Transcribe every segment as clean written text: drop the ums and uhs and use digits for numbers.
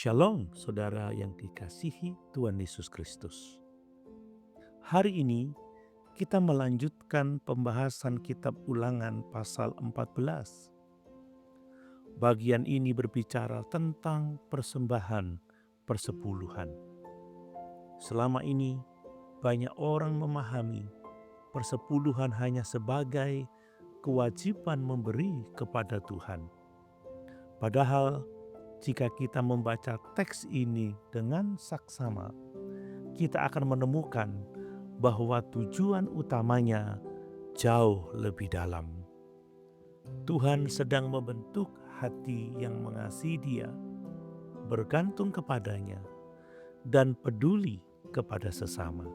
Shalom saudara yang dikasihi Tuhan Yesus Kristus. Hari ini kita melanjutkan pembahasan kitab Ulangan pasal 14. Bagian ini berbicara tentang persembahan persepuluhan. Selama ini banyak orang memahami persepuluhan hanya sebagai kewajiban memberi kepada Tuhan. Padahal jika kita membaca teks ini dengan saksama, kita akan menemukan bahwa tujuan utamanya jauh lebih dalam. Tuhan sedang membentuk hati yang mengasihi Dia, bergantung kepadanya, dan peduli kepada sesama.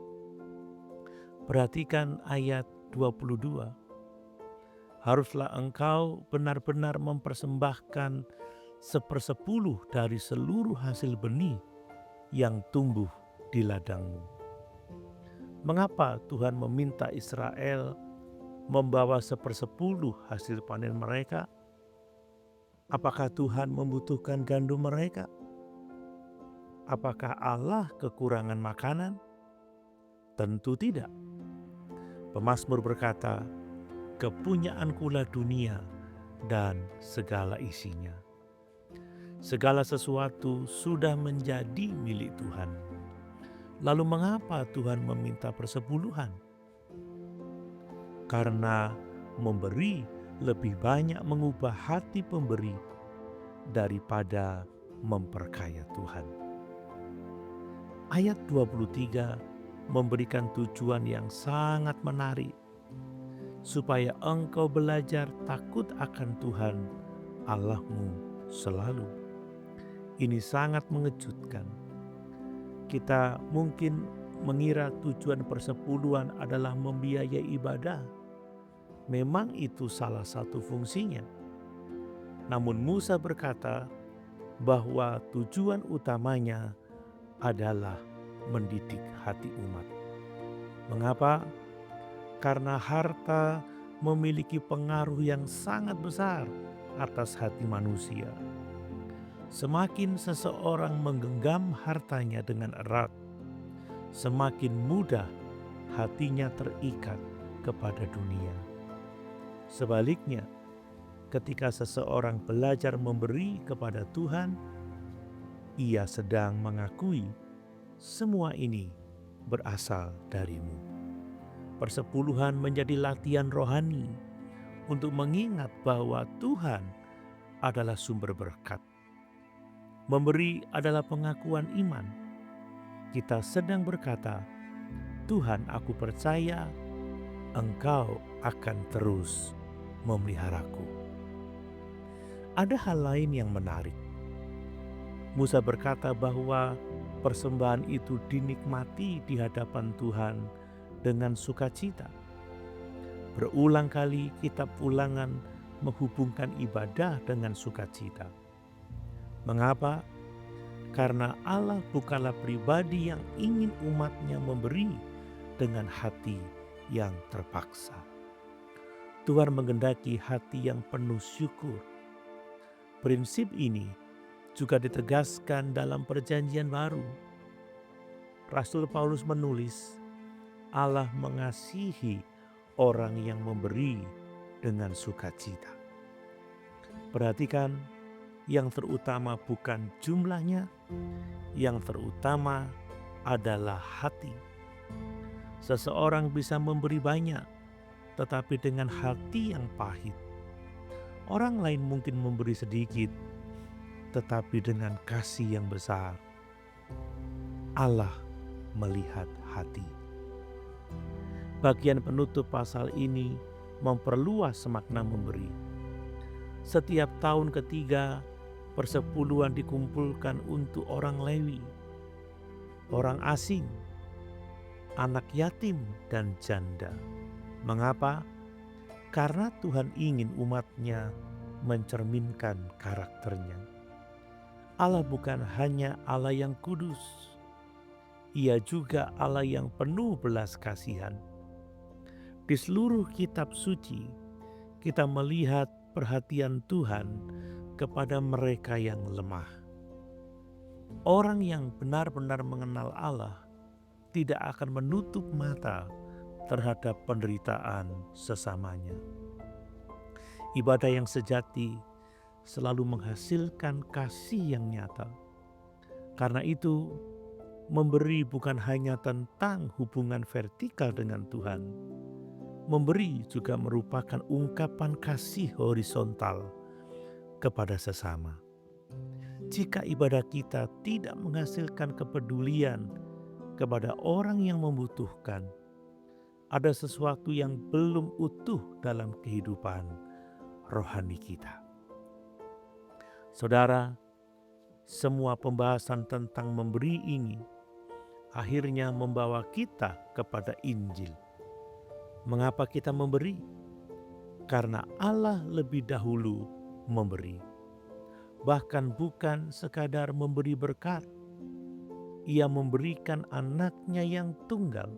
Perhatikan ayat 22. Haruslah engkau benar-benar mempersembahkan 1/10 dari seluruh hasil benih yang tumbuh di ladangmu. Mengapa Tuhan meminta Israel membawa 1/10 hasil panen mereka? Apakah Tuhan membutuhkan gandum mereka? Apakah Allah kekurangan makanan? Tentu tidak. Pemazmur berkata, "Kepunyaankulah dunia dan segala isinya." Segala sesuatu sudah menjadi milik Tuhan. Lalu mengapa Tuhan meminta persepuluhan? Karena memberi lebih banyak mengubah hati pemberi daripada memperkaya Tuhan. Ayat 23 memberikan tujuan yang sangat menarik, supaya engkau belajar takut akan Tuhan Allahmu selalu. Ini sangat mengejutkan. Kita mungkin mengira tujuan persepuluhan adalah membiayai ibadah. Memang itu salah satu fungsinya. Namun Musa berkata bahwa tujuan utamanya adalah mendidik hati umat. Mengapa? Karena harta memiliki pengaruh yang sangat besar atas hati manusia. Semakin seseorang menggenggam hartanya dengan erat, semakin mudah hatinya terikat kepada dunia. Sebaliknya, ketika seseorang belajar memberi kepada Tuhan, ia sedang mengakui semua ini berasal darimu. Persepuluhan menjadi latihan rohani untuk mengingat bahwa Tuhan adalah sumber berkat. Memberi adalah pengakuan iman. Kita sedang berkata, "Tuhan, aku percaya Engkau akan terus memeliharaku." Ada hal lain yang menarik. Musa berkata bahwa persembahan itu dinikmati di hadapan Tuhan dengan sukacita. Berulang kali kitab Ulangan menghubungkan ibadah dengan sukacita. Mengapa? Karena Allah bukanlah pribadi yang ingin umatnya memberi dengan hati yang terpaksa. Tuhan menghendaki hati yang penuh syukur. Prinsip ini juga ditegaskan dalam Perjanjian Baru. Rasul Paulus menulis, Allah mengasihi orang yang memberi dengan sukacita. Perhatikan, yang terutama bukan jumlahnya, yang terutama adalah hati. Seseorang bisa memberi banyak, tetapi dengan hati yang pahit. Orang lain mungkin memberi sedikit, tetapi dengan kasih yang besar. Allah melihat hati. Bagian penutup pasal ini memperluas makna memberi. Setiap tahun ketiga, persepuluhan dikumpulkan untuk orang Lewi, orang asing, anak yatim, dan janda. Mengapa? Karena Tuhan ingin umatnya mencerminkan karakternya. Allah bukan hanya Allah yang kudus, Ia juga Allah yang penuh belas kasihan. Di seluruh kitab suci, kita melihat perhatian Tuhan kepada mereka yang lemah. Orang yang benar-benar mengenal Allah tidak akan menutup mata terhadap penderitaan sesamanya. Ibadah yang sejati selalu menghasilkan kasih yang nyata. Karena itu, memberi bukan hanya tentang hubungan vertikal dengan Tuhan. Memberi juga merupakan ungkapan kasih horizontal kepada sesama. Jika ibadah kita tidak menghasilkan kepedulian kepada orang yang membutuhkan, ada sesuatu yang belum utuh dalam kehidupan rohani kita. Saudara, semua pembahasan tentang memberi ini akhirnya membawa kita kepada Injil. Mengapa kita memberi? Karena Allah lebih dahulu memberi. Bahkan bukan sekadar memberi berkat, Ia memberikan anaknya yang tunggal.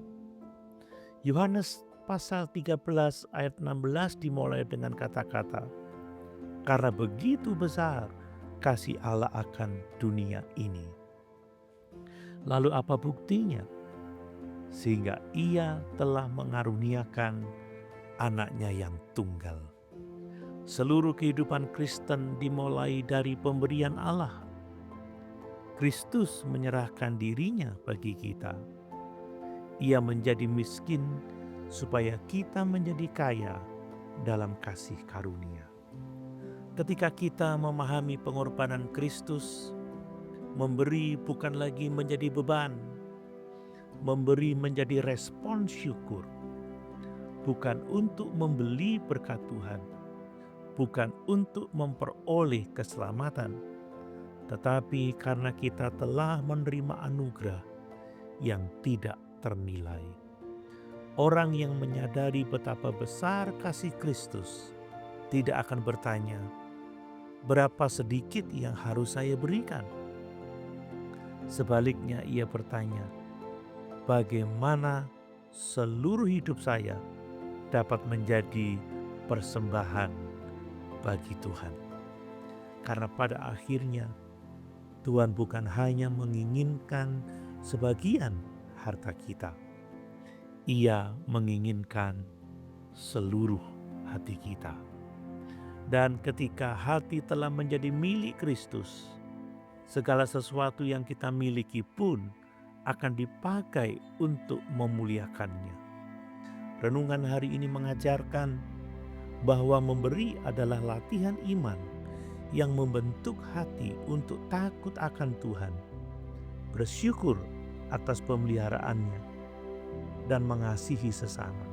Yohanes pasal 13 ayat 16 dimulai dengan kata-kata, "Karena begitu besar kasih Allah akan dunia ini." Lalu apa buktinya? Sehingga Ia telah mengaruniakan anaknya yang tunggal. Seluruh kehidupan Kristen dimulai dari pemberian Allah. Kristus menyerahkan dirinya bagi kita. Ia menjadi miskin supaya kita menjadi kaya dalam kasih karunia. Ketika kita memahami pengorbanan Kristus, memberi bukan lagi menjadi beban, memberi menjadi respon syukur, bukan untuk membeli berkat Tuhan, bukan untuk memperoleh keselamatan, tetapi karena kita telah menerima anugerah yang tidak ternilai. Orang yang menyadari betapa besar kasih Kristus tidak akan bertanya, "Berapa sedikit yang harus saya berikan?" Sebaliknya ia bertanya, "Bagaimana seluruh hidup saya dapat menjadi persembahan bagi Tuhan?" Karena pada akhirnya Tuhan bukan hanya menginginkan sebagian harta kita, Ia menginginkan seluruh hati kita. Dan ketika hati telah menjadi milik Kristus, segala sesuatu yang kita miliki pun akan dipakai untuk memuliakannya. Renungan hari ini mengajarkan bahwa memberi adalah latihan iman yang membentuk hati untuk takut akan Tuhan, bersyukur atas pemeliharaannya, dan mengasihi sesama.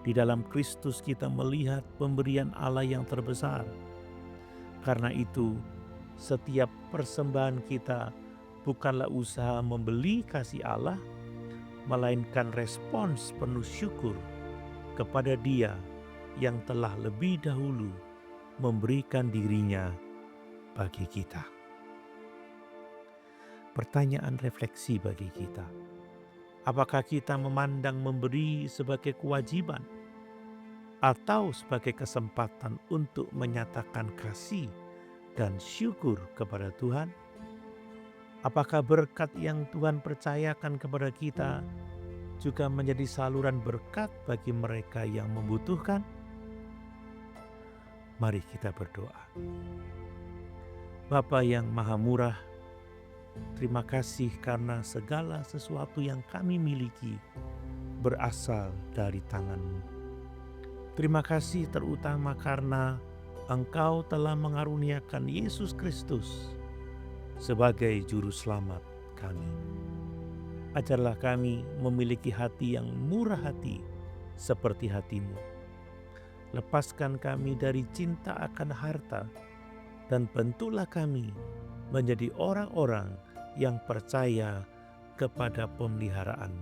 Di dalam Kristus kita melihat pemberian Allah yang terbesar. Karena itu, setiap persembahan kita bukanlah usaha membeli kasih Allah, melainkan respons penuh syukur kepada Dia yang telah lebih dahulu memberikan dirinya bagi kita. Pertanyaan refleksi bagi kita. Apakah kita memandang memberi sebagai kewajiban atau sebagai kesempatan untuk menyatakan kasih dan syukur kepada Tuhan? Apakah berkat yang Tuhan percayakan kepada kita juga menjadi saluran berkat bagi mereka yang membutuhkan? Mari kita berdoa. Bapa yang Maha Murah, terima kasih karena segala sesuatu yang kami miliki berasal dari tangan-Mu. Terima kasih terutama karena Engkau telah mengaruniakan Yesus Kristus sebagai Juru Selamat kami. Ajarlah kami memiliki hati yang murah hati seperti hati-Mu. Lepaskan kami dari cinta akan harta dan bentuklah kami menjadi orang-orang yang percaya kepada pemeliharaan.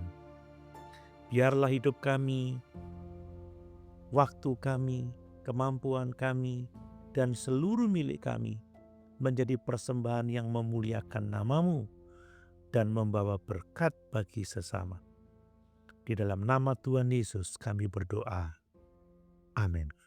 Biarlah hidup kami, waktu kami, kemampuan kami, dan seluruh milik kami menjadi persembahan yang memuliakan nama-Mu dan membawa berkat bagi sesama. Di dalam nama Tuhan Yesus kami berdoa. Amin.